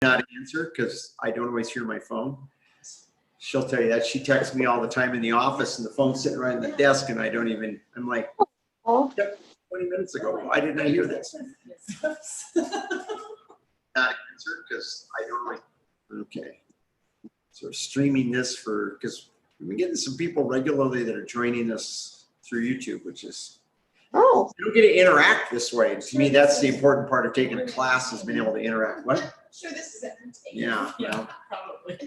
not answer because I don't always hear my phone. She'll tell you that. She texts me all the time in the office and the phone's sitting right on the desk and I don't even, I'm like, Oh, 20 minutes ago, why didn't I hear this? Not answer because I don't like, okay. So we're streaming this for, because we've been getting some people regularly that are joining us through YouTube, which is, oh, you don't get to interact this way. To me, that's the important part of taking a class is being able to interact. What? Sure, this is entertaining. Yeah, Yeah, probably.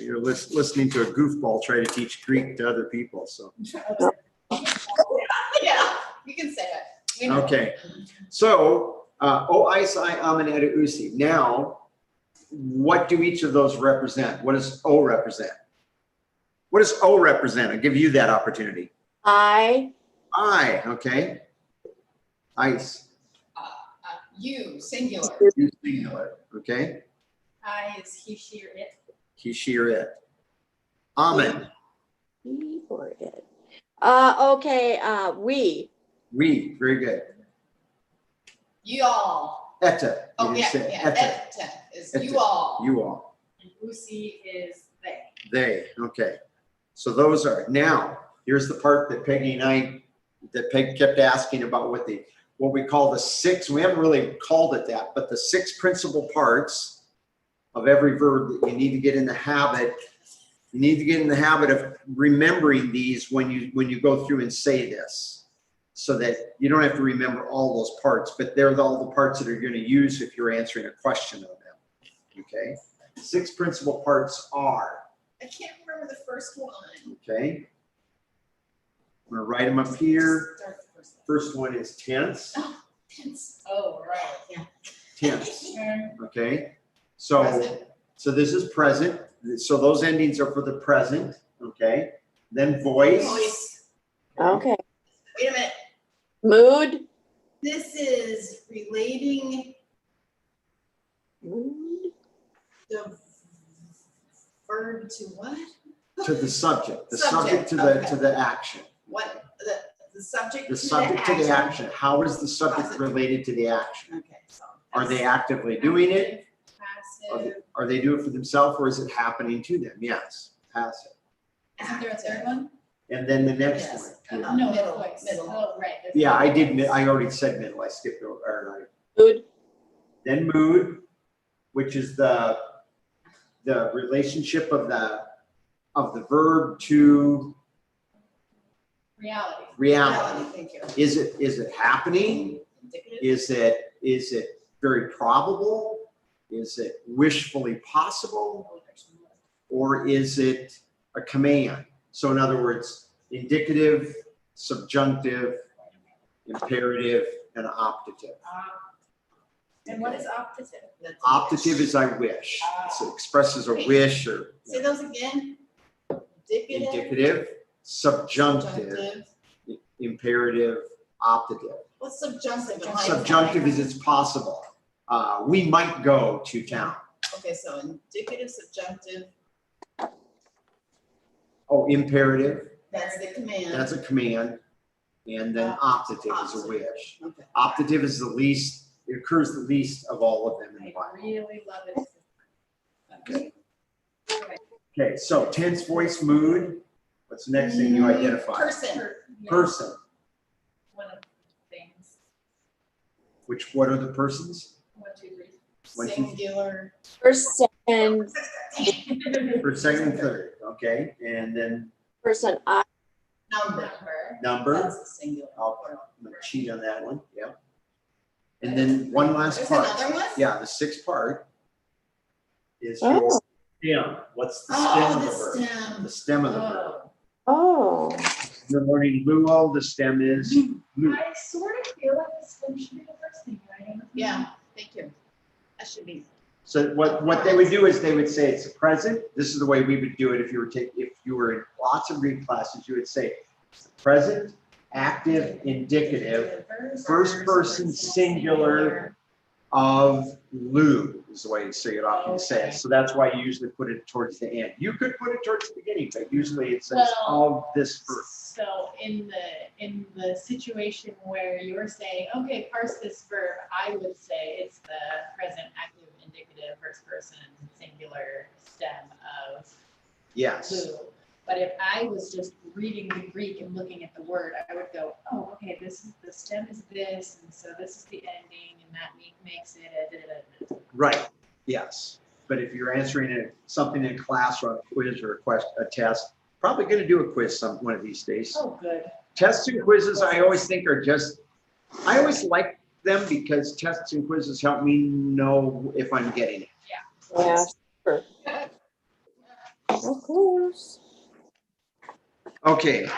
You're listening to a goofball try to teach Greek to other people. So Yeah, you can say it. We know. okay, so o isai amaneta usi. Now, what do each of those represent? What does O represent? What does O represent? I'll give you that opportunity. I, Okay. Ice. You, singular. You singular. Okay. I is he, she, or it. He, she, or it. Amen. he, or it. Okay, we. We. Very good. You all. Etta. Oh, You yeah, didn't say yeah. etta. Etta is Etta. you all. You all. And Usi is they. They. Okay. So those are, now, here's the part that Peggy and I, that Peg kept asking about what we call the six, we haven't really called it that, but the six principal parts of every verb that you need to get in the habit. You need to get in the habit of remembering these when you go through and say this, so that you don't have to remember all those parts, but they're all the parts that are going to use if you're answering a question of them. Okay. Six principal parts are. I can't remember the first one. Okay. I'm going to write them up here. Start the first one. First one is tense. Oh, tense. Oh, right. Yeah. Tense. Okay. So Present. this is present. So those endings are for the present. Okay. Then voice. Voice. Okay. Wait a minute. Mood. This is relating Mood. the verb to what? To the subject. The Subject, subject to okay. the action. What the subject? The subject to the action. How is the subject Positive. related to the action? Okay. So Are they actively doing it? Passive. Are they doing it for themselves or is it happening to them? Yes. Passive. Isn't there a third one? And then the next Yes. one. No, middle. Oh, right. Yeah, I did. I already said middle. I skipped over. Or Mood. then mood, which is the relationship of the verb to reality. Thank you. Is it happening? Indicative. Is it very probable? Is it wishfully possible? Or is it a command? So in other words, indicative, subjunctive, imperative, and optative. And what is optative? That's Optative is I wish. So it expresses a wish or Say those again. Indicative. indicative, subjunctive, imperative, optative. What's subjunctive? Subjunctive is it's possible. We might go to town. Okay, so indicative, subjunctive, Oh, imperative, that's the command. that's a command. And then optative is a wish. Okay. Optative is the least, it occurs the least of all of them in the I Bible. really love it. Okay. Okay, so tense, voice, mood. What's the next thing you identify? Person. Person. One of the things. What are the persons? 1, 2, 3. One, two. Singular. First, second, First, second, and third. Okay, and then person, I. Number. number. That's a singular. I'm gonna cheat on that one. Yeah. And then one last There's part. another one? Yeah, the sixth part is Oh. your stem. What's the stem of the Oh, verb? the stem. The stem of the verb. Oh. You're learning luo, the stem is lu. I sort of feel like the stem should be the first thing, right? Yeah, thank you. That should be. So what they would do is they would say it's a present. This is the way we would do it if you were in lots of Greek classes. You would say it's the present, active, indicative, first person singular of lu is the way you say it often to say it. So that's why you usually put it towards the end. You could put it towards the beginning, but usually it says of this verb. So in the situation where you're saying, okay, parse this verb, I would say it's the present active Yes. clue. But if I was just reading the Greek and looking at the word, I would go, oh, okay, this is, the stem is this, and so this is the ending, and that makes it a da-da-da-da. Right, yes. But if you're answering something in class or a quiz or a test, probably going to do a quiz one of these days. Oh, good. Tests and quizzes, I always think are just, I always like them because tests and quizzes help me know if I'm getting it. Yeah, sure. Of course. Okay,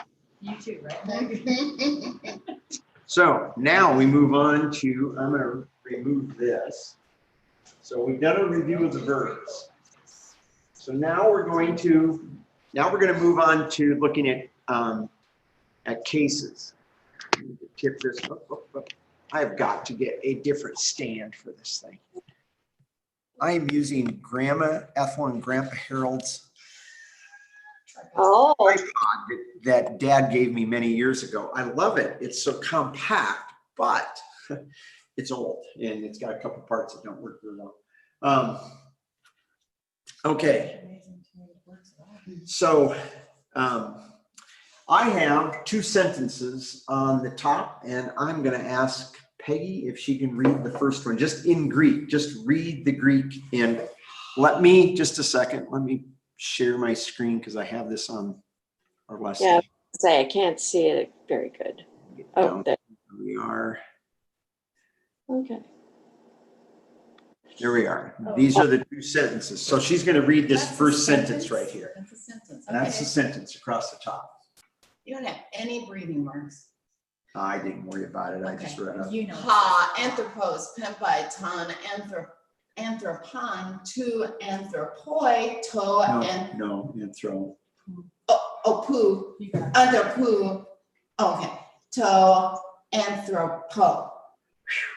You too, right? so now we move on to, I'm going to remove this. So we've done a review of the verbs. So now we're going to move on to looking at cases. Tip this. I've got to get a different stand for this thing. I am using Grandma Ethel and Grandpa Harold's Oh, iPod that Dad gave me many years ago. I love it. It's so compact, but it's old and it's got a couple parts that don't work very well. Okay, so I have two sentences on the top, and I'm going to ask Peggy if she can read the first one, just in Greek. Just read the Greek, and let me, just a second, let me share my screen because I have this on our lesson. yeah. Say I can't see it very good. Oh, there. We are. Okay. There we are. These are the two sentences. So she's going to read this That's a first sentence sentence? right here. That's a sentence. And that's Okay. the sentence across the top. You don't have any breathing marks. I didn't worry about it. I just Okay. read it. You know. Ha, anthropos, pempaiton, anthropon, to anthropoi, to No, anthro. opu, You got it. anthropu, okay, to anthropo.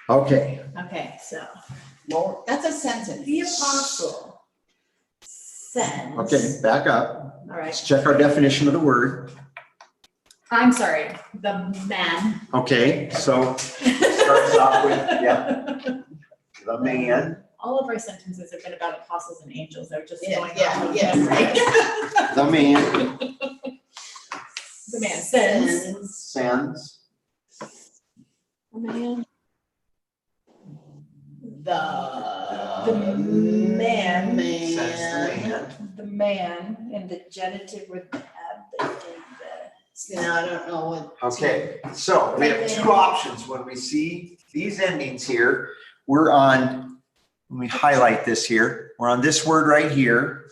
Okay. Okay, so. Well, that's a sentence. The apostle says. Okay, back up. All right. Let's check our definition of the word. I'm sorry, the man. Okay, so starts off with, yeah, the man, All of our sentences have been about apostles and angels. They're just Yeah, going yeah, off of yeah. memory. the man The man sends. sends, Oh, man. The man sends the man. The man in the genitive with the adjective. See, now I don't know what. Okay, so we have two options. When we see these endings here, we're on, let me highlight this here. We're on this word right here.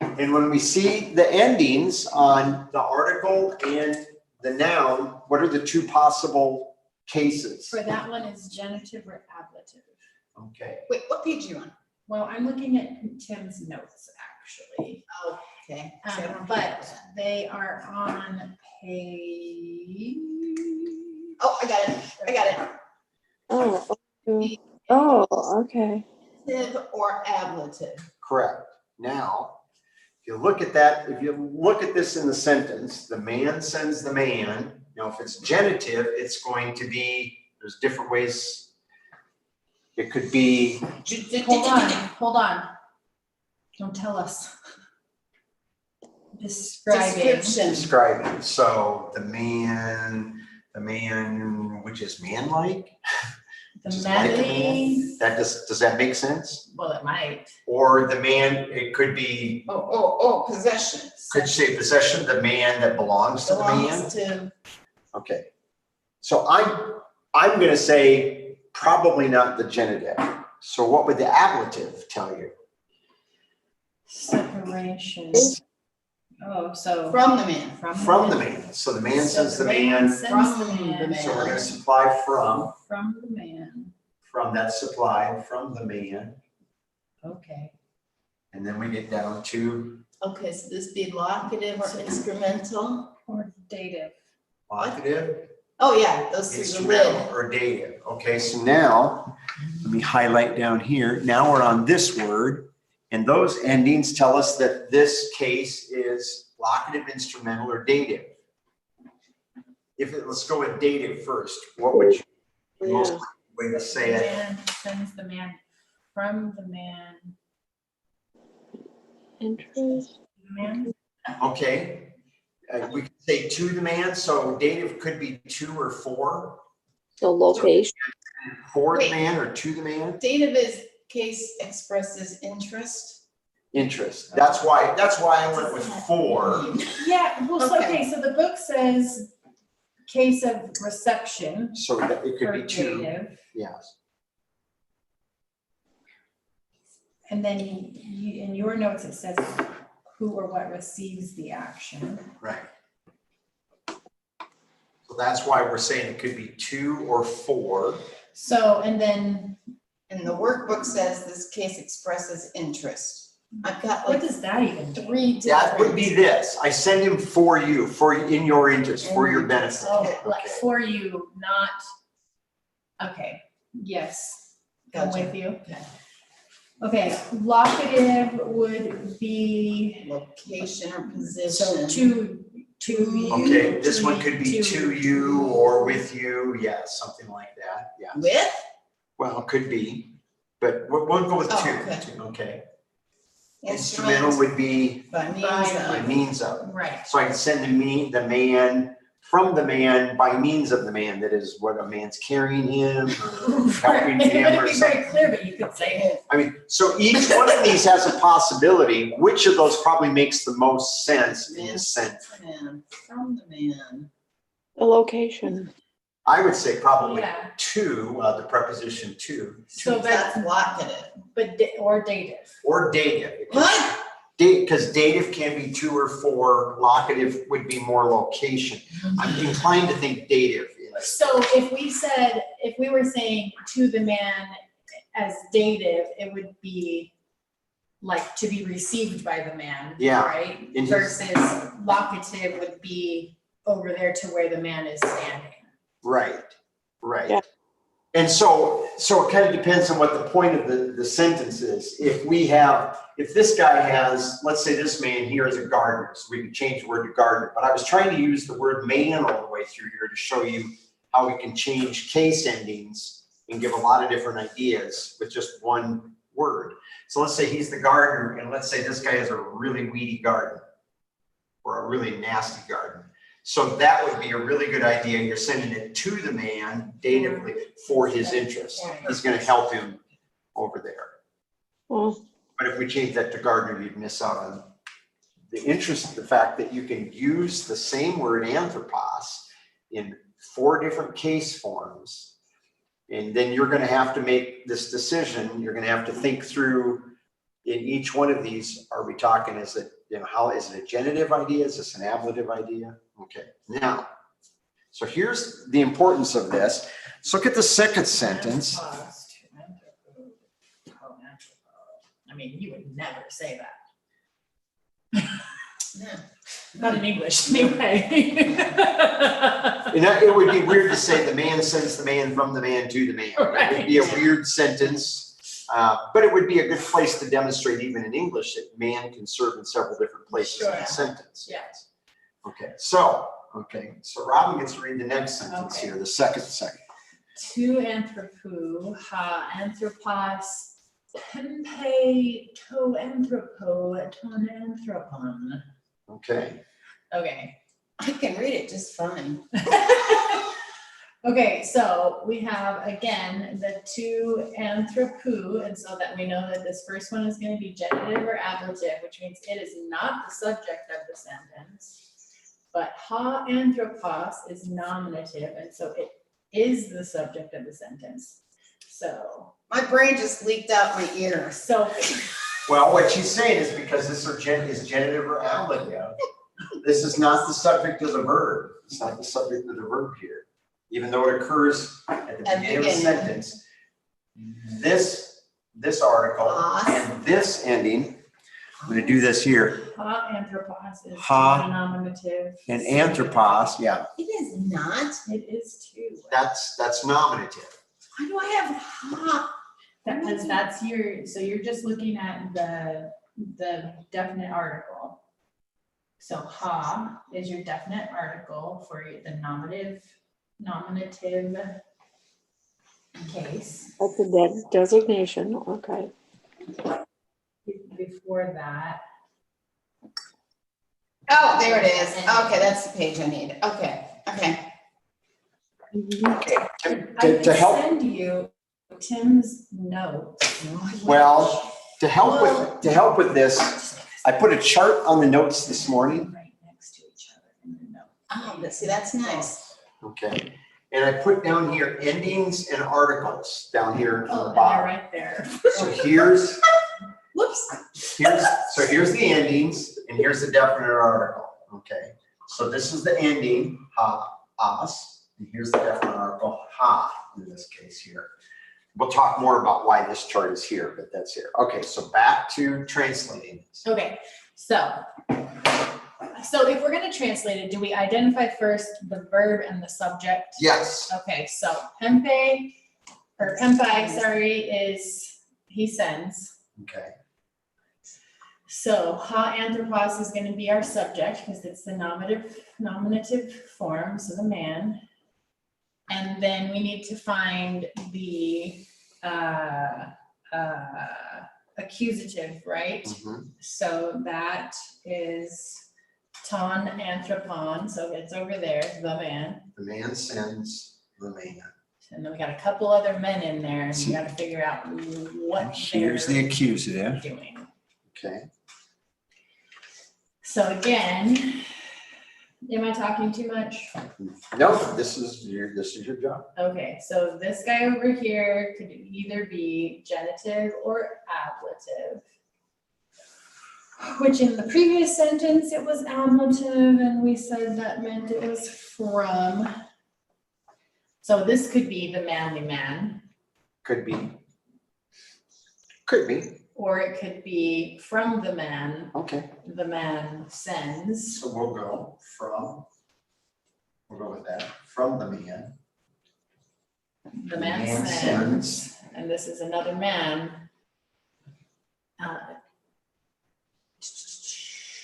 And when we see the endings on the article and the noun, what are the two possible cases? For that one is genitive or ablative. Okay. Wait, what page are you on? Well, I'm looking at Tim's notes, actually. Okay. See, I don't have But that. they are on page. Oh, I got it. I got it. Oh, okay. Oh, okay. Ablative or ablative. Correct. Now, if you look at that, if you look at this in the sentence, the man sends the man. Now, if it's genitive, it's going to be, there's different ways. It could be, Hold on. Don't tell us. Describing. Description. describing. So the man, which is man-like. The Just like a man. That does that make sense? Well, it might. Or the man, it could be, Possession. could you say possession, the man that belongs to the man? Belongs to. Okay. So I'm going to say probably not the genitive. So what would the ablative tell you? Separation. Oh, so. From the man. From the man. So the man So sends the man. Sends the From the man. man. So we're going to supply from From the man. that supply from the man. Okay. And then we get down to Okay, so this be locative or instrumental? Or dative. locative, Oh, yeah, those three are instrumental, lid. or dative. Okay, so now let me highlight down here. Now we're on this word, and those endings tell us that this case is locative, instrumental, or dative. Let's go with dative first. What would you most Yeah. way to say The it? man sends the man from the man. Interest. man. Okay. We could say to the man, so dative could be to or for. So location, For the Wait. man or to the man? Dative is case expresses interest. Interest. That's why I went with for. Yeah, well, so, Okay. okay, so the book says case of reception. So that it could for be to, dative, yes. and then you, in your notes, it says who or what receives the action. Right. So that's why we're saying it could be to or for. So, and then, And the workbook says this case expresses interest. I've got what like does that even do? 3 That would be different. this. I send him for you, in your interest, for your benefit. Oh, like Okay. for you, not, okay, yes, I'm Gotcha. with you. Okay. Okay, locative would be, Location or so position. to you. Okay, this one could be to you or with you, yeah, something like that, yeah. With? Well, it could be, but we'll go with Oh, two, okay. okay. Instrument Instrumental would be by means by of. means of. Right, So I can send the man, from the man, by means of the man, that is what a man's carrying him or helping right, it him wouldn't or be something. very clear, but you could say it. I mean, so each one of these has a possibility. Which of those probably makes the most sense in this sentence? Man, from the man. the location. I would say probably Yeah. to, the preposition to. So That's that's, locative. but, or dative. Or dative. What? Because dative can be to or for, locative would be more location. I'm inclined to think dative is. So if we were saying to the man as dative, it would be like to be received by the man, Yeah. right? In his- Versus locative would be over there to where the man is standing. Right, right. Yeah. And so it kind of depends on what the point of the sentence is. If this guy has, let's say this man here is a gardener, so we could change the word to gardener, but I was trying to use the word man all the way through here to show you how we can change case endings and give a lot of different ideas with just one word. So let's say he's the gardener, and let's say this guy has a really weedy garden or a really nasty garden. So that would be a really good idea. You're sending it to the man datively for his interest. He's going to help him over there. Well, But if we change that to gardener, you'd miss out on the interest, the fact that you can use the same word anthropos in 4 different case forms. And then you're going to have to make this decision. You're going to have to think through in each one of these. Are we talking, is it, how is it a genitive idea? Is this an ablative idea? Okay, now, so here's the importance of this. Let's look at the second sentence. I mean, you would never say that. No. Not in English, anyway. And it would be weird to say the man sends the man from the man to the man. It would be a weird sentence, but it would be a good place to demonstrate even in English that man can serve in several different places in Sure. a sentence. Yes. Okay, so Robin gets to read the next sentence Okay. here, the second. To anthropo, ha anthropos, tempe to anthropo, ton anthropon. Okay, Okay. I can read it just fine. Okay, so we have again the to anthropo, and so that we know that this first one is going to be genitive or ablative, which means it is not the subject of the sentence. But ha anthropos is nominative, and so it is the subject of the sentence. So, My brain just leaked out my ear. well, what she's saying is because this is genitive or ablative, this is not the subject of the verb. It's not the subject of the verb here. Even though it occurs at the beginning of the sentence, this article and this ending, I'm going to do this here. ha anthropos is Ha nominative. And anthropos, yeah, It is not. It is too. that's nominative. Why do I have ha? Because that's so you're just looking at the definite article. So ha is your definite article for the nominative case. that's a designation, okay. Before that, Oh, there it is. Okay, that's the page I need. Okay, okay. Okay. I To could help, send you Tim's notes. well, to help with this, I put a chart on the notes this morning. Right next to each other in the note. Oh, but see, that's nice. Okay. And I put down here endings and articles down here on Oh, the and they're bottom. right there. So here's Whoops. here's the endings and here's the definite article. Okay. So this is the ending, ha, us, and here's the definite article, ha, in this case here. We'll talk more about why this chart is here, but that's here. Okay, so back to translating this. Okay, so if we're gonna translate it, do we identify first the verb and the subject? Yes. Okay, so Pempai, sorry, is he sends. Okay. So ha anthropos is gonna be our subject because it's the nominative form, so the man. And then we need to find the accusative, right? Mhm. So that is ton anthropon, so it's over there, the man. The man sends the man. And then we got a couple other men in there, and we gotta figure out what Here's the they're accusative. doing. Okay. So again, am I talking too much? No, this is your job. Okay, so this guy over here could either be genitive or ablative. Which in the previous sentence, it was ablative, and we said that meant it was from. So this could be the manly man, Could be. Could be. or it could be from the man sends. So we'll go with that. From the man. The man sends, and this is another man.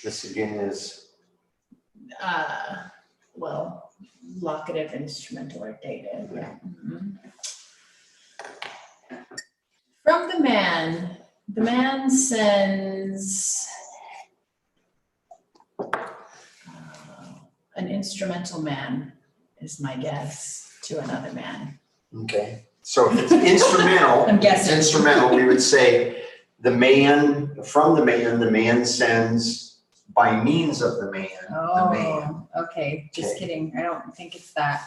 This again is, Well, locative, instrumental, or dative, yeah. Mhm. From the man sends an instrumental man, is my guess, to another man. okay. So if it's instrumental, I'm if it's guessing. instrumental, we would say the man sends by means of the man. Oh, okay, just Okay. kidding, I don't think it's that.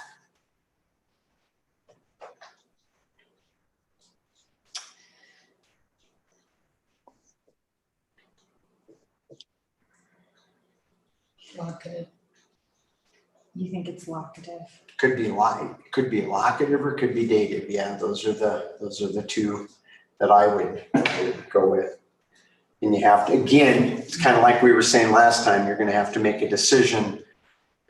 Locative. You think it's locative? Could be locative or could be dative. Yeah, those are the two that I would go with. And you have to, again, it's kind of like we were saying last time, you're going to have to make a decision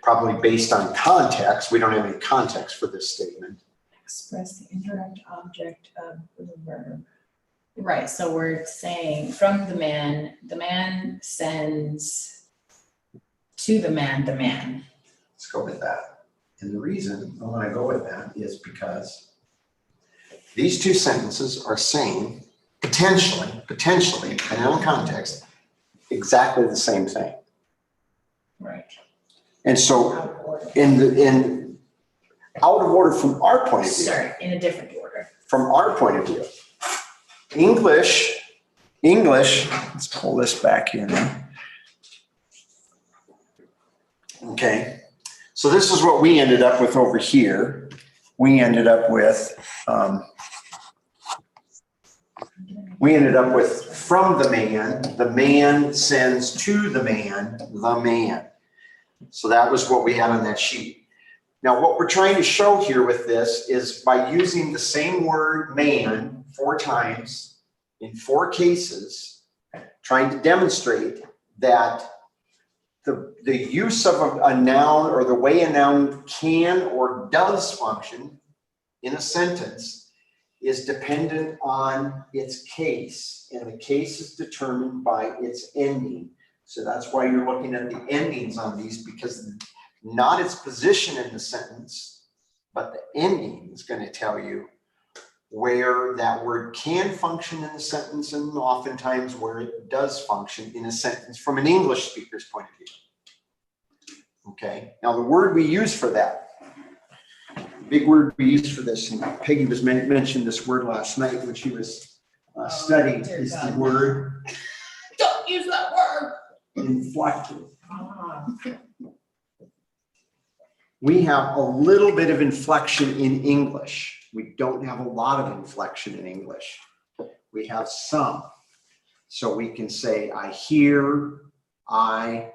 probably based on context. We don't have any context for this statement. Express the indirect object of the verb. Right, so we're saying from the man sends to the man. Let's go with that. And the reason I want to go with that is because these two sentences are saying potentially, depending on context, exactly the same thing. Right. And so Out of order. in out of order from our point of view, Sorry, in a different order. from our point of view, English, let's pull this back here now. Okay, so this is what we ended up with over here. We ended up with from the man sends to the man. So that was what we had on that sheet. Now, what we're trying to show here with this is by using the same word man 4 times in 4 cases, trying to demonstrate that the use of a noun or the way a noun can or does function in a sentence is dependent on its case, and the case is determined by its ending. So that's why you're looking at the endings on these, because not its position in the sentence, but the ending is going to tell you where that word can function in the sentence and oftentimes where it does function in a sentence from an English speaker's point of view. Okay, now the word we use for that, big word we use for this, and Peggy was mentioned this word last night when she was studying, dear is the God. word Don't use that word. inflected. Ah. We have a little bit of inflection in English. We don't have a lot of inflection in English. We have some. So we can say, I hear, I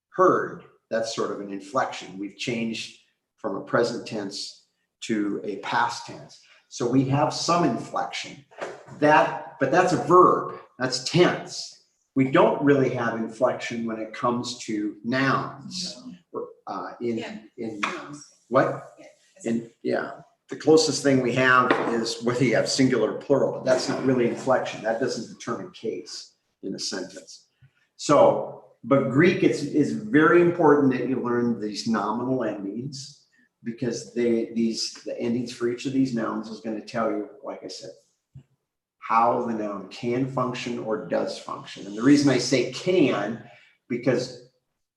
heard. That's sort of an inflection. We've changed from a present tense to a past tense. So we have some inflection. But that's a verb. That's tense. We don't really have inflection when it comes to nouns. Yeah. In Nouns. what? Yeah. The closest thing we have is whether you have singular or plural, but that's not really inflection. That doesn't determine case in a sentence. So, but Greek, is very important that you learn these nominal endings, because the endings for each of these nouns is going to tell you, like I said, how the noun can function or does function. And the reason I say can, because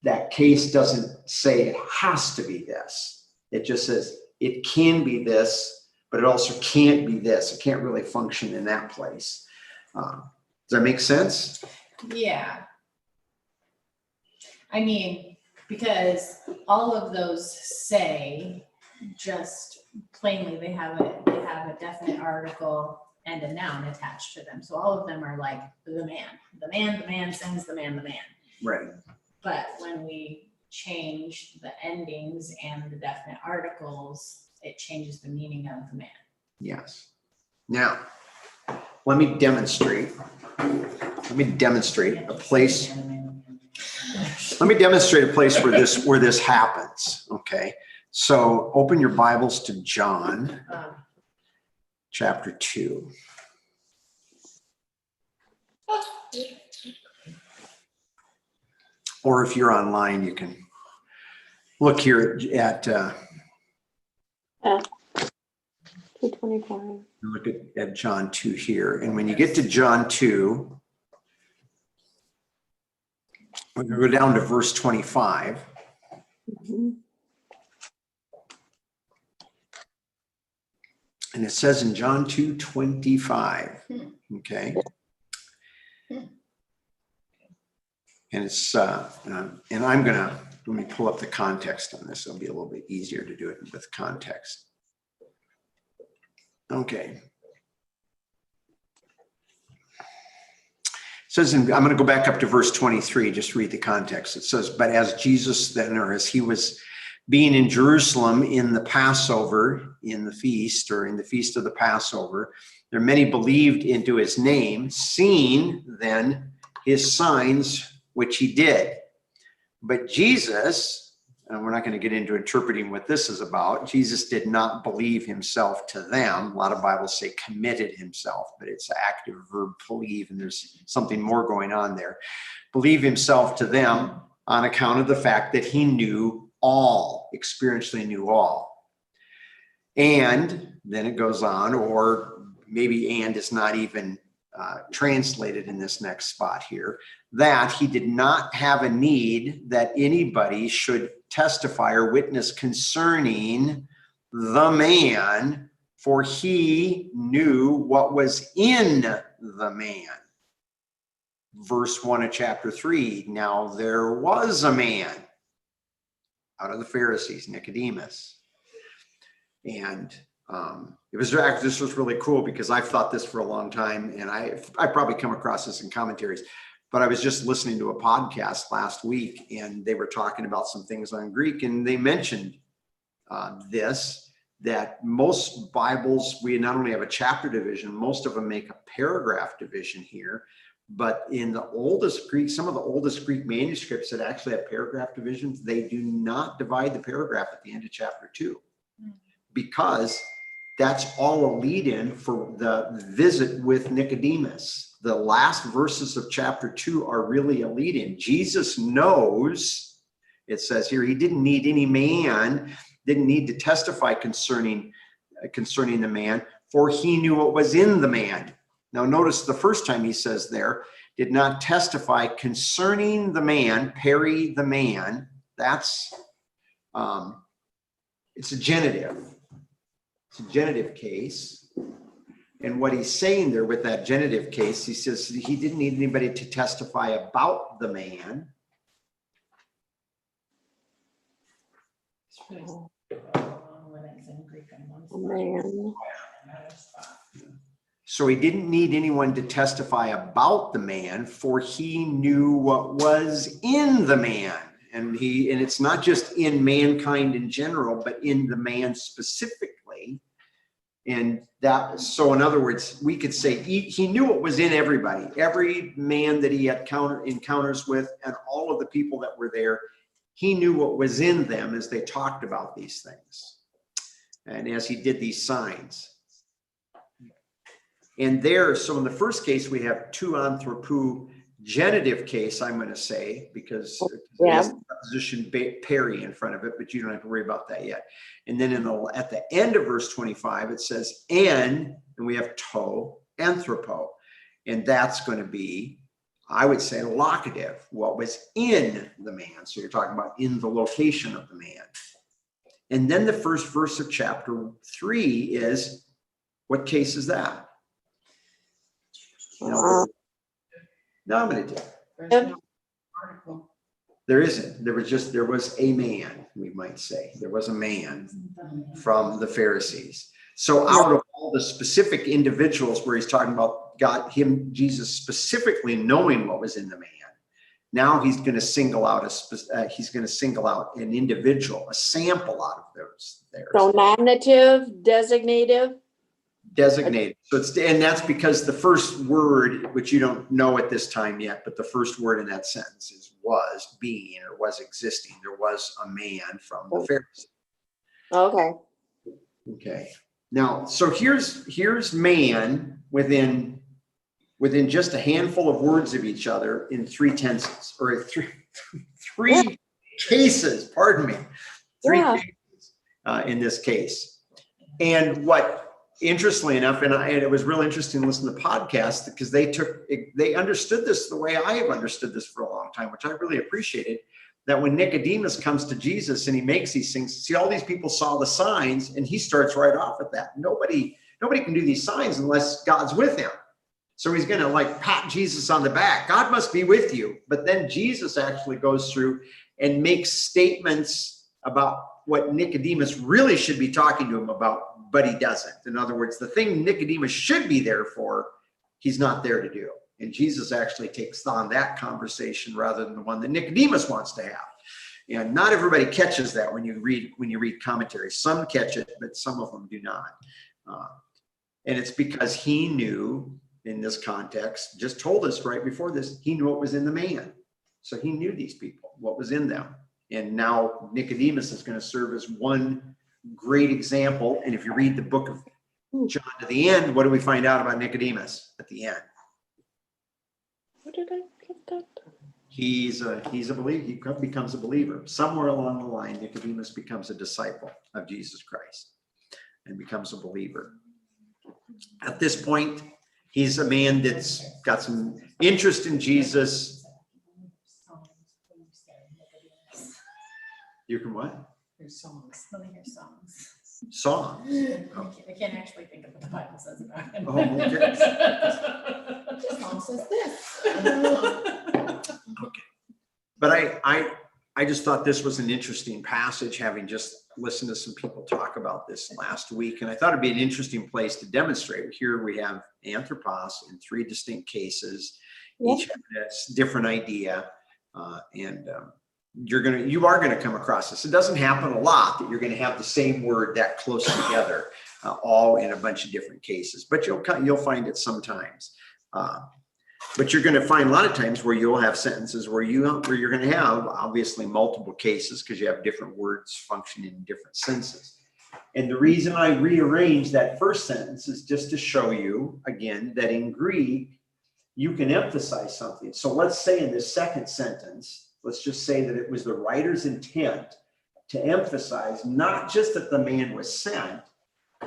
that case doesn't say it has to be this. It just says it can be this, but it also can't be this. It can't really function in that place. Does that make sense? Yeah. I mean, because all of those say just plainly they have a definite article and a noun attached to them. So all of them are like the man sends the man. Right. But when we change the endings and the definite articles, it changes the meaning of the man. Yes. Now, let me demonstrate a place. Let me demonstrate a place where this happens. Okay. So open your Bibles to John chapter 2. Or if you're online, you can look here at 225. look at John 2 here. And when you get to John 2, we're going to go down to verse 25. Mhm. And it says in John 2:25, okay? And it's, and I'm gonna, let me pull up the context on this. It'll be a little bit easier to do it with context. Okay. It says, I'm going to go back up to verse 23, just read the context. It says, but as Jesus then, or as he was being in Jerusalem in the Passover, in the feast, or in the feast of the Passover, there many believed into his name, seeing then his signs which he did. But Jesus, and we're not going to get into interpreting what this is about, Jesus did not believe himself to them. A lot of Bibles say committed himself, but it's an active verb, believe, and there's something more going on there. Believe himself to them on account of the fact that he knew all, experientially knew all. And then it goes on, or maybe and is not even translated in this next spot here, that he did not have a need that anybody should testify or witness concerning the man, for he knew what was in the man. Verse 1 of chapter 3, now there was a man out of the Pharisees, Nicodemus. And this was really cool, because I've thought this for a long time, and I probably come across this in commentaries, but I was just listening to a podcast last week, and they were talking about some things on Greek, and they mentioned that most Bibles, we not only have a chapter division, most of them make a paragraph division here, but in the oldest Greek, some of the oldest Greek manuscripts that actually have paragraph divisions, they do not divide the paragraph at the end of chapter 2. Because that's all a lead-in for the visit with Nicodemus. The last verses of chapter 2 are really a lead-in. Jesus knows, it says here, he didn't need any man, didn't need to testify concerning the man, for he knew what was in the man. Now notice the first time he says there, did not testify concerning the man, peri the man. That's It's a genitive. It's a genitive case. And what he's saying there with that genitive case, he says he didn't need anybody to testify about the man. Man. So he didn't need anyone to testify about the man, for he knew what was in the man. And it's not just in mankind in general, but in the man specifically. And so in other words, we could say he knew what was in everybody, every man that he had encounters with, and all of the people that were there. He knew what was in them as they talked about these things and as he did these signs. And so in the first case, we have tu anthropou genitive case, I'm going to say, because it has the preposition peri in front of it, but you don't have to worry about that yet. And then at the end of verse 25, it says and we have to anthropo. And that's going to be, I would say, locative, what was in the man. So you're talking about in the location of the man. And then the first verse of chapter 3 is, what case is that? Nominative. There isn't. There was a man, we might say. There was a man from the Pharisees. So out of all the specific individuals where he's talking about Jesus specifically knowing what was in the man, now he's going to single out an individual, a sample out of those there. So nominative, designative. Designated. So and that's because the first word, which you don't know at this time yet, but the first word in that sentence is was being or was existing. There was a man from the Pharisees. Okay. Okay. Now, so here's man within just a handful of words of each other in three tenses, or three cases, pardon me. Three cases in this case. And what, interestingly enough, and it was real interesting to listen to the podcast because they understood this the way I have understood this for a long time, which I really appreciated. That when Nicodemus comes to Jesus and he makes these things, see, all these people saw the signs, and he starts right off at that. Nobody can do these signs unless God's with him. So he's going to pat Jesus on the back. God must be with you. But then Jesus actually goes through and makes statements about what Nicodemus really should be talking to him about, but he doesn't. In other words, the thing Nicodemus should be there for, he's not there to do. And Jesus actually takes on that conversation rather than the one that Nicodemus wants to have. And not everybody catches that when you read commentaries. Some catch it, but some of them do not. And it's because he knew, in this context, just told us right before this, he knew what was in the man. So he knew these people, what was in them. And now Nicodemus is going to serve as one great example. And if you read the book of John to the end, what do we find out about Nicodemus at the end? What did I get that? He's a believer. He becomes a believer. Somewhere along the line, Nicodemus becomes a disciple of Jesus Christ and becomes a believer. At this point, he's a man that's got some interest in Jesus. You can what? Your songs. Let me hear songs. Song. I can't actually think of what the Bible says about him. Oh, okay. The song says this. Okay. But I just thought this was an interesting passage, having just listened to some people talk about this last week. And I thought it'd be an interesting place to demonstrate. Here we have anthropos in three distinct cases. Each have a different idea. You are going to come across this. It doesn't happen a lot that you're going to have the same word that close together, all in a bunch of different cases, but you'll find it sometimes. But you're going to find a lot of times where you'll have sentences where you're going to have obviously multiple cases because you have different words functioning in different senses. And the reason I rearranged that first sentence is just to show you again that in Greek you can emphasize something. So let's say in this second sentence, let's just say that it was the writer's intent to emphasize not just that the man was sent,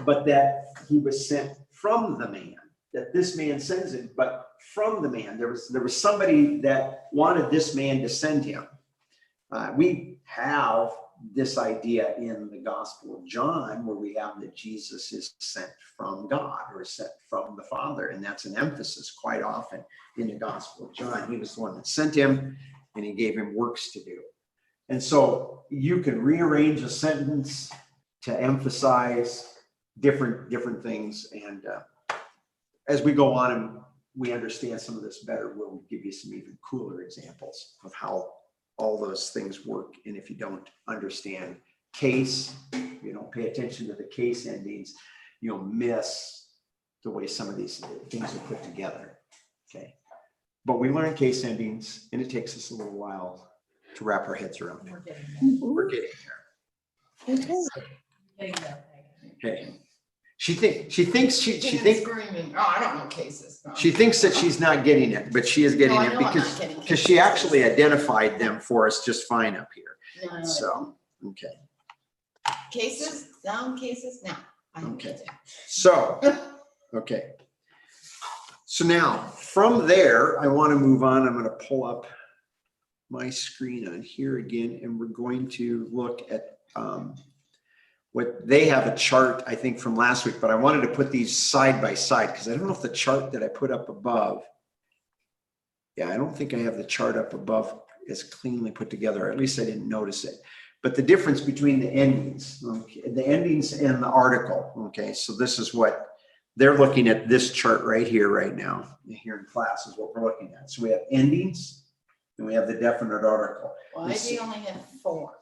but that he was sent from the man, that this man sends him, but from the man. There was somebody that wanted this man to send him. We have this idea in the Gospel of John where we have that Jesus is sent from God or sent from the Father. And that's an emphasis quite often in the Gospel of John. He was the one that sent him and he gave him works to do. And so you can rearrange a sentence to emphasize different things. And as we go on and we understand some of this better, we'll give you some even cooler examples of how all those things work. And if you don't understand case, you don't pay attention to the case endings, you'll miss the way some of these things are put together. Okay. But we learn case endings and it takes us a little while to wrap our heads around it. We're getting there. We're getting there. Okay. Getting there. Okay. She thinks Screaming, oh, I don't know cases. No. she thinks that she's not getting it, but she is getting No, I it know I'm not because getting she cases. actually identified them for us just fine up here. No, So, okay. cases, noun cases, no. I don't Okay. get it. So, okay. So now from there, I want to move on. I'm going to pull up my screen on here again, and we're going to look at what they have a chart, I think, from last week, but I wanted to put these side by side because I don't know if the chart that I put up above, yeah, I don't think I have the chart up above as cleanly put together, or at least I didn't notice it. But the difference between the endings, okay, the endings and the article, okay, so this is what they're looking at, this chart right here, right now, here in class is what we're looking at. So we have endings and we have the definite article. Why do you only have 4?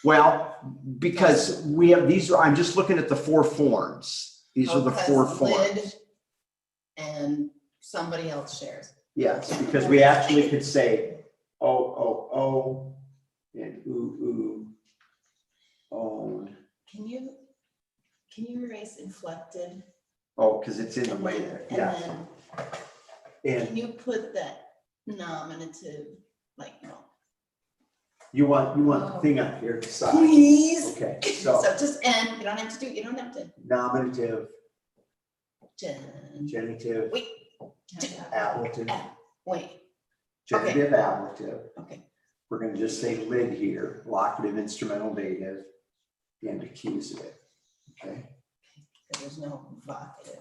Well, because we have these, I'm just looking at the 4 forms. These are the 4 Because forms. lid and somebody else shares. Yes, because we actually could say, oh, and ooh, own. Can you erase inflected? Oh, because it's in the way there, yeah. And then, And can you put that nominative, like, no? you want the thing up here to the side. Please. Okay, So so just end, you don't have to, nominative, gen- genitive, wait, ablative, wait, genitive, ablative. okay. We're going to just say lid here, locative, instrumental, dative, and accusative. Okay. There's no vocative.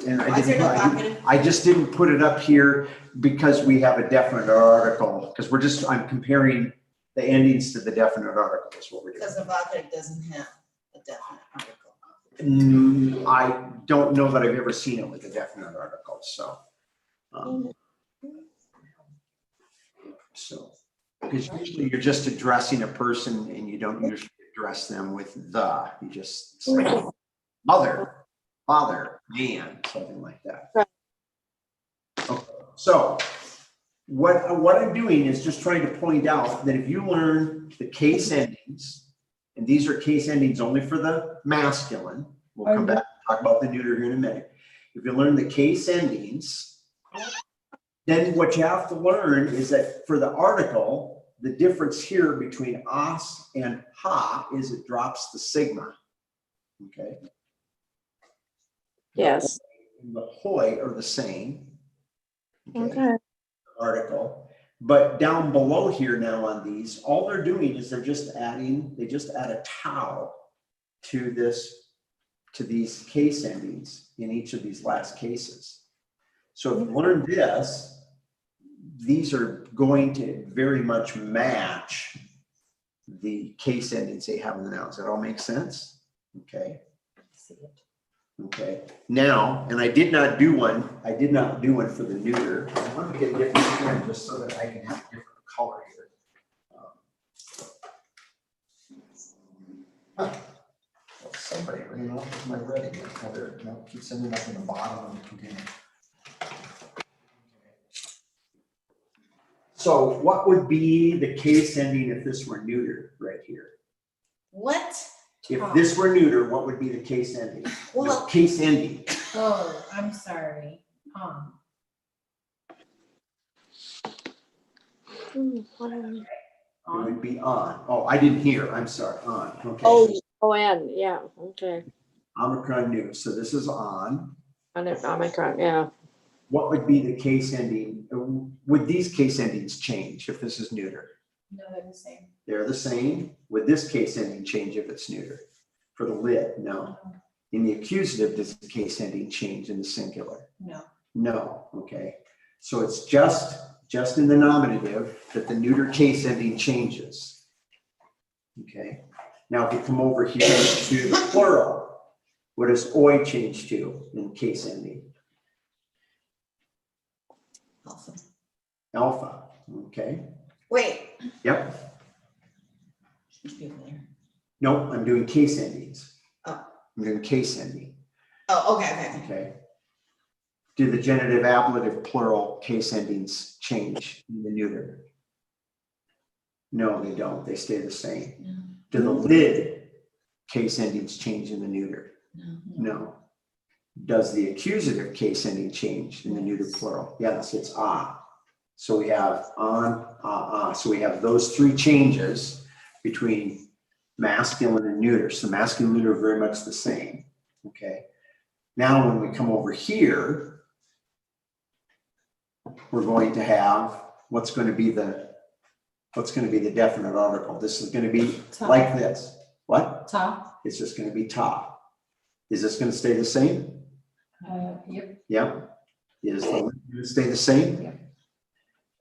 And Why is there no vocative? I just didn't put it up here because we have a definite article, because I'm comparing the endings to the definite article is what we're doing. Because the vocative doesn't have a definite article. I don't know that I've ever seen it with a definite article, so. Because usually you're just addressing a person and you don't usually address them with the, you just say mother, father, man, something like that. Right. Okay. So what I'm doing is just trying to point out that if you learn the case endings, and these are case endings only for the masculine, we'll come back and talk about the neuter here in a minute. If you learn the case endings, then what you have to learn is that for the article, the difference here between os and ha is it drops the sigma. Okay. Yes. The hoi are the same. Okay. Article. But down below here now on these, all they're doing is they just add a tau to these case endings in each of these last cases. So if you learn this, these are going to very much match the case endings they have in the nouns. That all makes sense? Okay. Okay. Now, and I did not do one for the neuter. I want to get a different pen just so that I can have a different color here. Somebody ran off with my red again. No, keep sending up in the bottom of the container. So what would be the case ending if this were neuter right here? What? If this were neuter, what would be the case ending? Well- No, case ending. Oh, I'm sorry. It would be on. Oh, I didn't hear. I'm sorry. On. Okay. O-N, yeah, okay. Omicron new. So this is on. On it, Omicron, yeah. What would be the case ending? Would these case endings change if this is neuter? No, they're the same. They're the same. Would this case ending change if it's neuter? For the lid, no. In the accusative, does the case ending change in the singular? No. No, okay. So it's just in the nominative that the neuter case ending changes. Okay. Now if you come over here to the plural, what does oi change to in case ending? Alpha. Alpha, okay. Wait. Yep. Should be over there. Nope, I'm doing case endings. Oh. I'm doing case ending, Oh, okay. okay. Do the genitive, ablative, plural case endings change in the neuter? No, they don't. They stay the same. Do the lid case endings change in the neuter? No. Does the accusative case ending change in the neuter plural? Yes, it's ah. So we have on, ah. So we have those three changes between masculine and neuter. So masculine and neuter are very much the same. Okay. Now when we come over here, we're going to have what's going to be the definite article. This is going to be like this. What? Ta. It's just going to be ta. Is this going to stay the same? Yep. Yeah. Is the going to stay the same? Yeah.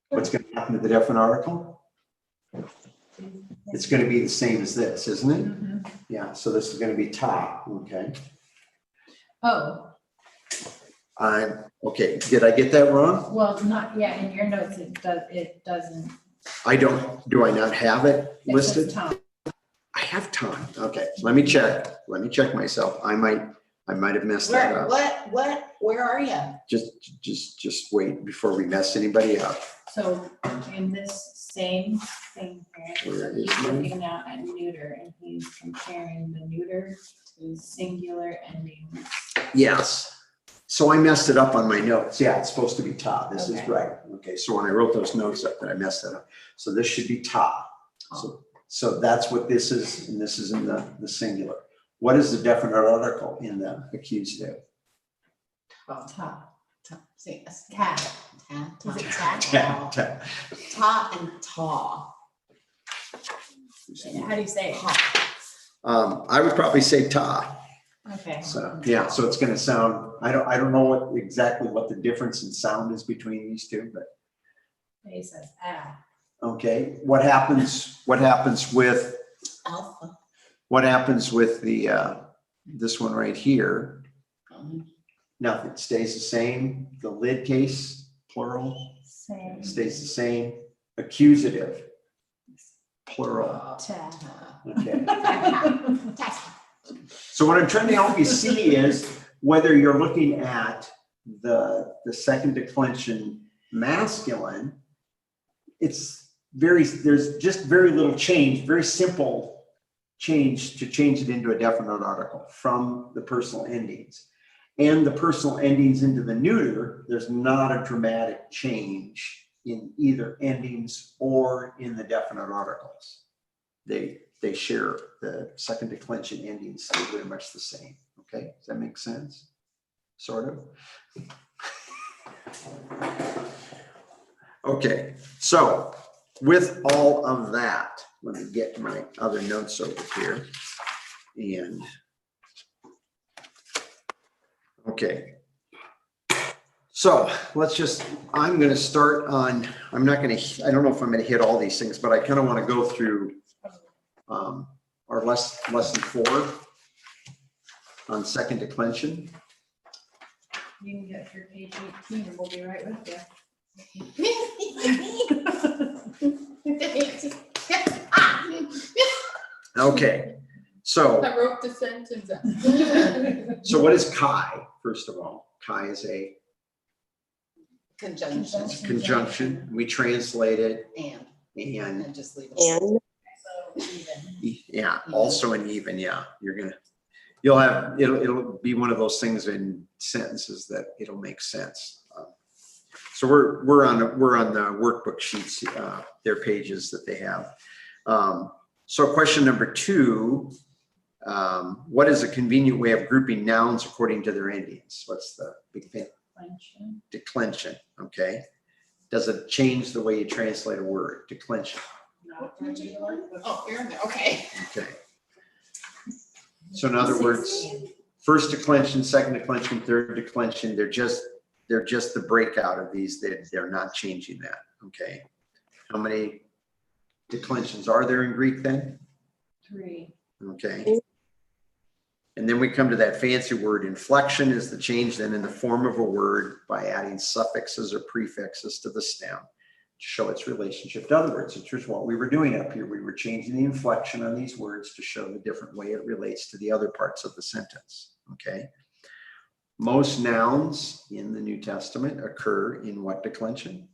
What's going to happen to the definite article? It's going to be the same as this, isn't it? Mhm. Yeah. So this is going to be ta. Okay. Oh, Okay. Did I get that wrong? well, not, yeah, in your notes, it doesn't. I don't. Do I not have it It says listed? Tom. I have time. Okay. Let me check. Let me check myself. I might have messed that up. Where are you? Just wait before we mess anybody up. So in this same thing here, Where so is he's mine? looking now at neuter and he's comparing the neuter to singular endings. Yes. So I messed it up on my notes. Yeah, it's supposed to be ta. This is Okay. right. Okay. So when I wrote those notes up, that I messed that up. So this should be ta. So that's what this is, and this is in the singular. What is the definite article in the accusative? Ta. See, it's Cat. ta, Is it ta, cat? ta, Ta. ta and ta. How do you say it? I would probably say ta. Okay. So yeah, so it's going to sound. I don't know exactly what the difference in sound is between these two, but He says ah. okay. What happens with Alpha. the this one right here? Nothing. Stays the same. The lid case plural Same. stays the same. Accusative plural. Ta. Okay. So what I'm trying to help you see is whether you're looking at the second declension masculine, there's just very little change, very simple change to change it into a definite article from the personal endings. And the personal endings into the neuter, there's not a dramatic change in either endings or in the definite articles. They share the second declension endings, stay very much the same. Okay, does that make sense? Sort of. Okay, so with all of that, let me get my other notes over here. And okay. So I'm going to start on, I don't know if I'm going to hit all these things, but I kind of want to go through our lesson 4 on second declension. You can get through page 18 and we'll be right with you. Okay, so I wrote the sentence. so what is chi? First of all, chi is a Conjunction conjunction. We translate it and just leave it. And So even. yeah, also an even. Yeah, it'll be one of those things in sentences that it'll make sense. So we're on the workbook sheets, their pages that they have. So question number 2, what is a convenient way of grouping nouns according to their endings? What's the big thing? Declension. Okay. Does it change the way you translate a word? Declension. No. What page are you on? Oh, you're in there, okay. Okay. So in other words, first declension, second declension, third declension, they're just the breakout of these. They're not changing that. Okay. How many declensions are there in Greek then? 3. Okay. And then we come to that fancy word. Inflection is the change then in the form of a word by adding suffixes or prefixes to the stem to show its relationship to other words, which is what we were doing up here. We were changing the inflection on these words to show the different way it relates to the other parts of the sentence. Okay. Most nouns in the New Testament occur in what declension?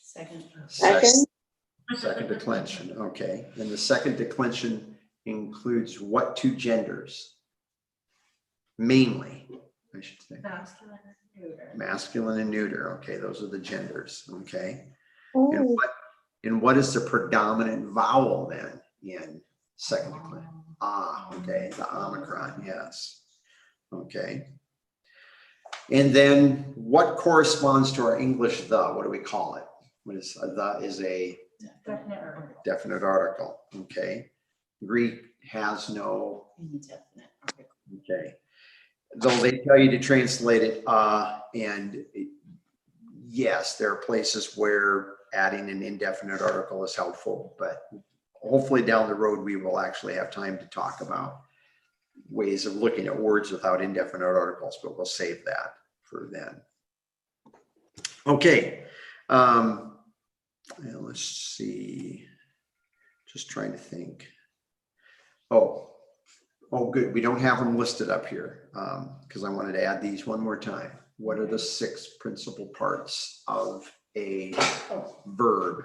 Second. Second declension. Okay. And the second declension includes what two genders? Mainly, I should say. Masculine and neuter. Masculine and neuter. Okay, those are the genders. Okay. Oh, And what is the predominant vowel then in second declension? Ah, okay, the omicron, yes. Okay. And then what corresponds to our English the? What do we call it? What is the is a Definite article. definite article. Okay. Greek has no, Indefinite article. okay. Though they tell you to translate it, yes, there are places where adding an indefinite article is helpful, but hopefully down the road, we will actually have time to talk about ways of looking at words without indefinite articles, but we'll save that for then. Okay. Let's see. Just trying to think. Oh, good. We don't have them listed up here because I wanted to add these one more time. What are the 6 principal parts of a verb?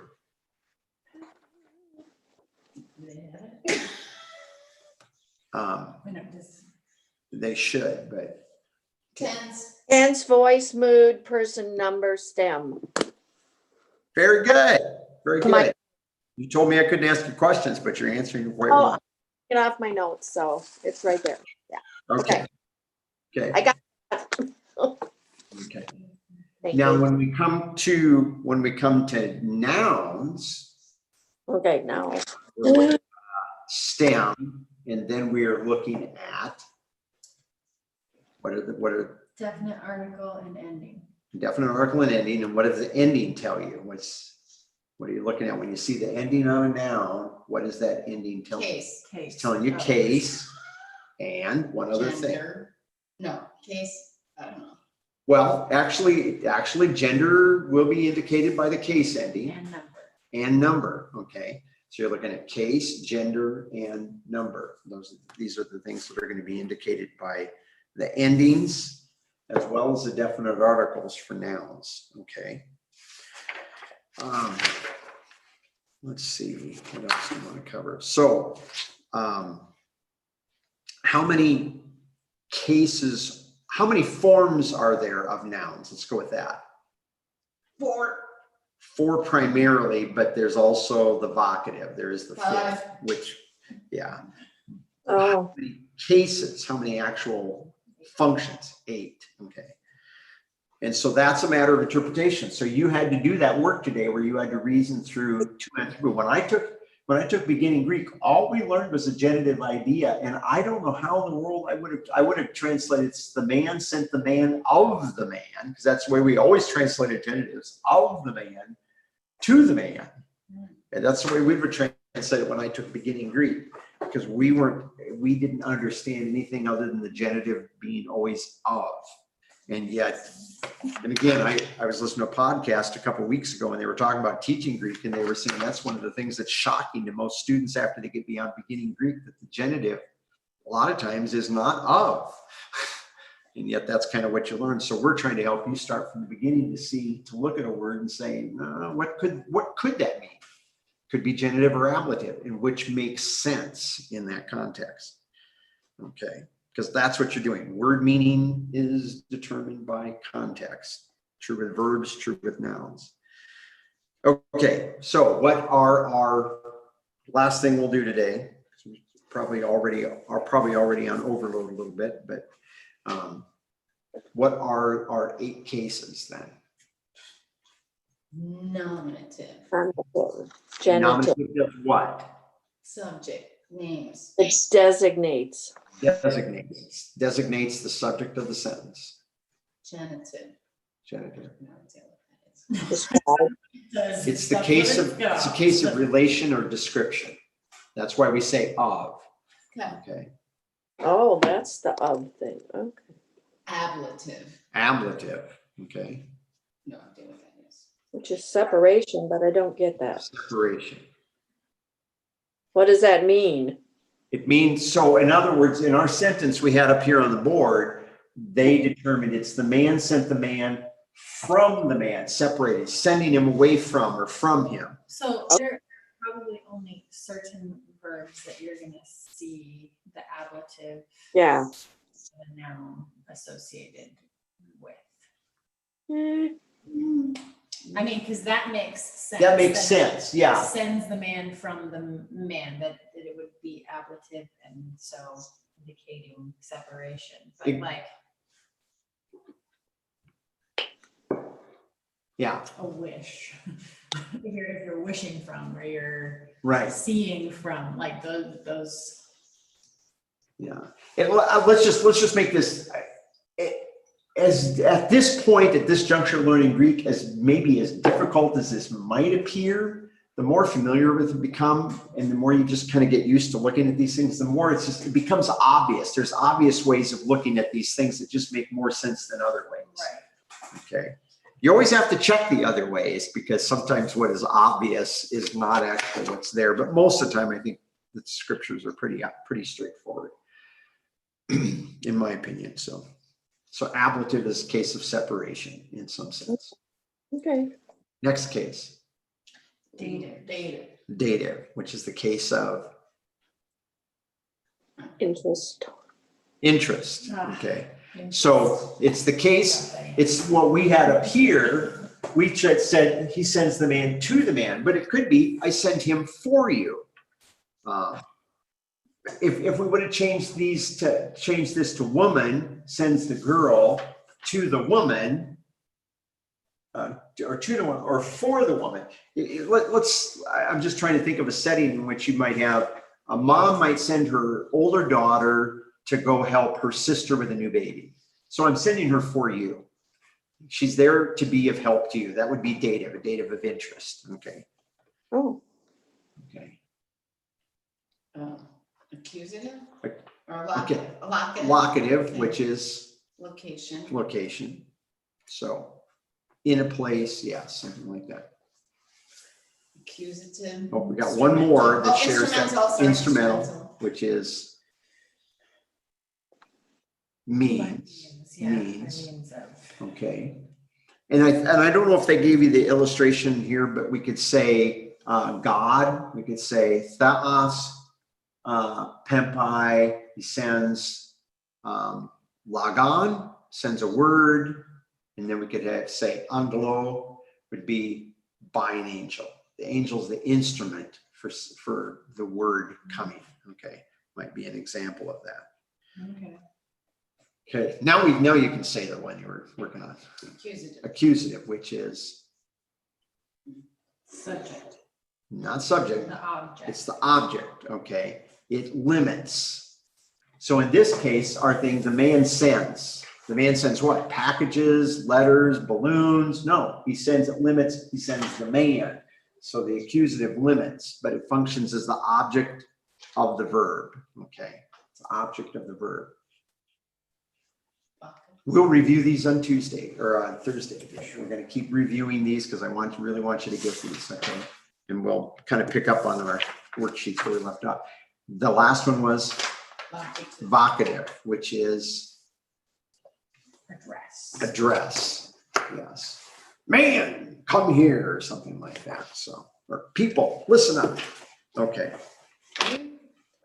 They should, but Tense. tense, voice, mood, person, number, stem. very good. Very Come on. good. You told me I couldn't ask you questions, but you're answering quite Oh, well. get off my notes, so it's right there. Okay. Okay. I got. Okay. Thank Now, you. when we come to nouns, Okay, now. we're looking at stem, and then we are looking at what are Definite article and ending. definite article and ending, and what does the ending tell you? What are you looking at when you see the ending on a noun? What does that ending tell you? Case. It's telling you case and one other thing. Gender. No, case, I don't know. Well, actually, gender will be indicated by the case ending And number. and number. Okay, so you're looking at case, gender, and number. These are the things that are going to be indicated by the endings as well as the definite articles for nouns. Okay. Let's see, what else do you want to cover? So, how many forms are there of nouns? Let's go with that. 4. 4 primarily, but there's also the vocative. There is the 5th, 5. which, yeah. Oh, How many cases? How many actual functions? 8. Okay. And so that's a matter of interpretation. So you had to do that work today where you had to reason through 2 and 3. When I took beginning Greek, all we learned was a genitive idea. And I don't know how in the world I would have translated the man sent the man of the man, because that's the way we always translated genitives, of the man to the man. And that's the way we would translate it when I took beginning Greek, because we didn't understand anything other than the genitive being always of. And yet, and again, I was listening to a podcast a couple of weeks ago and they were talking about teaching Greek, and they were saying that's one of the things that's shocking to most students after they get beyond beginning Greek, that the genitive a lot of times is not of. And yet that's kind of what you learn. So we're trying to help you start from the beginning to look at a word and say, what could that mean? Could be genitive or ablative, and which makes sense in that context. Okay. Because that's what you're doing. Word meaning is determined by context. True with verbs, true with nouns. Okay, so what are our last thing we'll do today? We probably already on overload a little bit, but what are our 8 cases then? Nominative, Genitive. Nominative of what? subject, names. It designates. Designates the subject of the sentence. Genitive. Genitive. No idea what that is. Describe. It's the case of relation or description. That's why we say of. Okay. Okay. Oh, that's the of thing. Okay. Ablative. Ablative. Okay. No idea what that is. Which is separation, but I don't get that. Separation. What does that mean? It means, so in other words, in our sentence we had up here on the board, they determined it's the man sent the man from the man, separated, sending him away from or from him. So there are probably only certain verbs that you're gonna see the ablative. Yeah. And the noun associated with. Eh, I mean, because that makes sense. That makes sense, yeah. Sends the man from the man, that it would be ablative and so indicating separation, but It- like Yeah, a wish. If you're wishing from, or you're right. seeing from, like those. Yeah. And let's just make this as at this point, at this juncture, learning Greek, as maybe as difficult as this might appear, the more familiar with it become, and the more you just kind of get used to looking at these things, the more it becomes obvious. There's obvious ways of looking at these things that just make more sense than other ways. Right. Okay. You always have to check the other ways, because sometimes what is obvious is not actually what's there. But most of the time, I think the scriptures are pretty straightforward, in my opinion. So ablative is a case of separation in some sense. Okay. Next case, Dative. dative, which is the case of Interest. interest. Ah. Okay. So it's the case, it's what we had up here. We just said he sends the man to the man, but it could be I send him for you. If we would have changed this to woman sends the girl to the woman, or to the woman, or for the woman. I'm just trying to think of a setting in which you might have a mom might send her older daughter to go help her sister with a new baby. So I'm sending her for you. She's there to be of help to you. That would be dative, a dative of interest. Okay. Oh, Okay. Accusative Ac- or okay. locative. Locative, which is Location. location. So in a place, yeah, something like that. Accusative. Oh, we got one more that Oh, shares that. instrumental, sorry, Instrumental, which is means. Yeah, Means. means of. Okay. And I don't know if they gave you the illustration here, but we could say God, we could say theos, pempai, he sends lagon, sends a word, and then we could say angelo would be by an angel. The angel's the instrument for the word coming. Okay, might be an example of that. Okay. Okay, now you can say the one you were working on. Accusative. Accusative, which is Subject, not subject, the object. it's the object. Okay, it limits. So in this case, our thing, the man sends. The man sends what? Packages, letters, balloons? No, he sends, it limits, he sends the man. So the accusative limits, but it functions as the object of the verb. Okay, it's the object of the verb. We'll review these on Tuesday or on Thursday. We're going to keep reviewing these because I really want you to get these. Okay, and we'll kind of pick up on our worksheets where we left off. The last one was vocative, which is address. Yes, man, come here, or something like that. So, or people, listen up. Okay.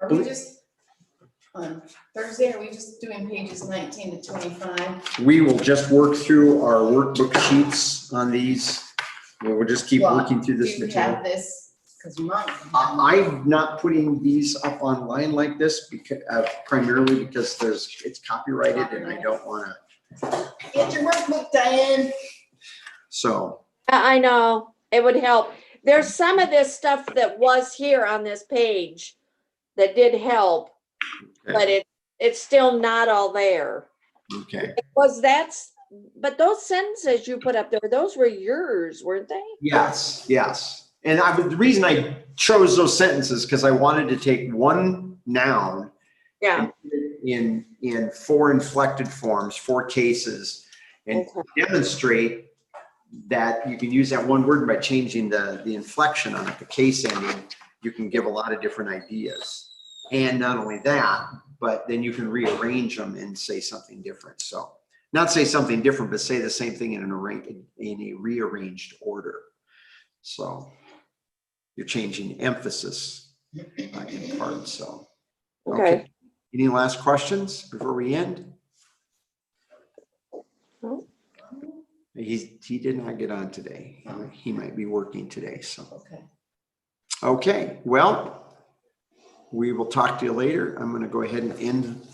Are we just, on Thursday, are we just doing pages 19 to 25? We will just work through our workbook sheets on these. We'll just keep working through this Do you material. have this? Because mine. I'm not putting these up online like this because primarily because it's copyrighted and I don't want to. Get your workbook, Diane. So I know, it would help. There's some of this stuff that was here on this page that did help, but it's still not all there. Okay. But those sentences you put up there, those were yours, weren't they? Yes, yes. And the reason I chose those sentences, because I wanted to take one noun Yeah. in 4 inflected forms, 4 cases, and Okay. demonstrate that you can use that one word by changing the inflection on it, the case ending. You can give a lot of different ideas. And not only that, but then you can rearrange them and say something different. So not say something different, but say the same thing in a rearranged order. So you're changing emphasis in part. So, Okay. Any last questions before we end? No. He did not get on today. He might be working today. So, Okay. okay. Well, we will talk to you later. I'm going to go ahead and end